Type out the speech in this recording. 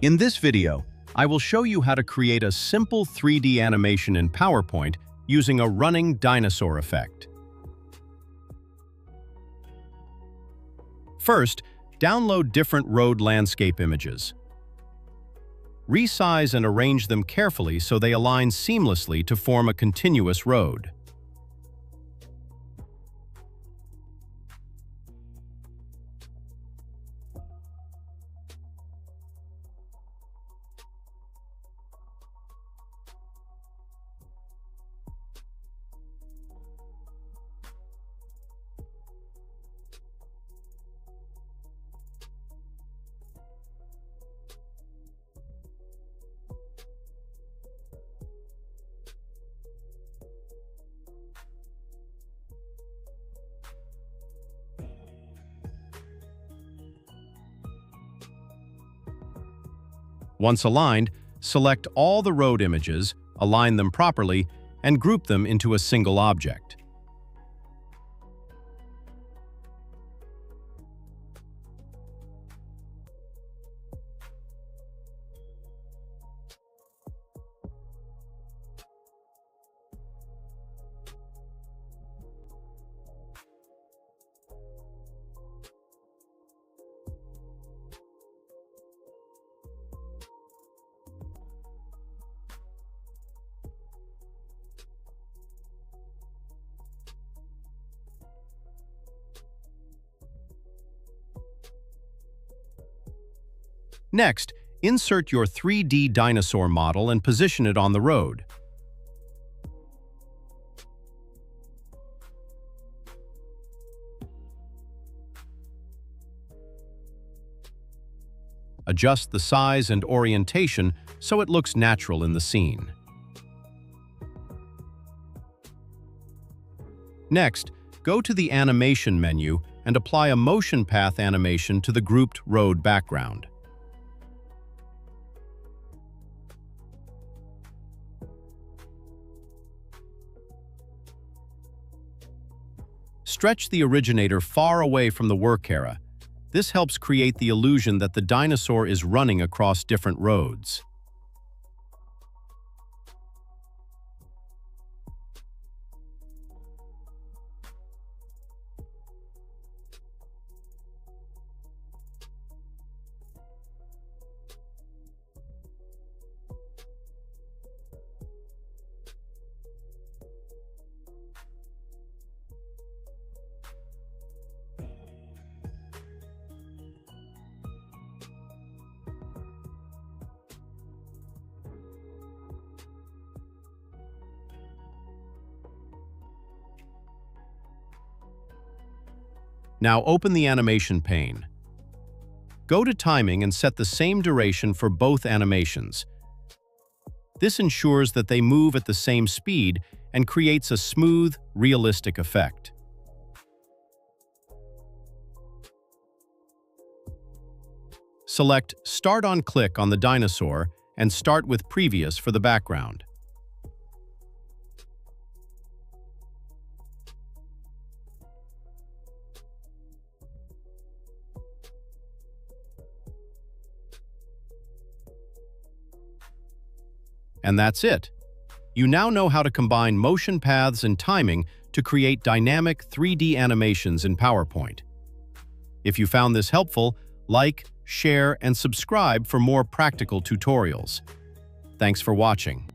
In this video, I will show you how to create a simple 3D animation in PowerPoint using a running dinosaur effect. First, download different road landscape images. Resize and arrange them carefully so they align seamlessly to form a continuous road. Once aligned, select all the road images, align them properly, and group them into a single object. Next, insert your 3D dinosaur model and position it on the road. Adjust the size and orientation so it looks natural in the scene. Next, go to the Animation menu and apply a motion path animation to the grouped road background. Stretch the originator far away from the work area. This helps create the illusion that the dinosaur is running across different roads. Now open the animation pane. Go to timing and set the same duration for both animations. This ensures that they move at the same speed and creates a smooth, realistic effect. Select Start on Click on the dinosaur and start with Previous for the background. And that's it. You now know how to combine motion paths and timing to create dynamic 3D animations in PowerPoint. If you found this helpful, like, share, and subscribe for more practical tutorials. Thanks for watching.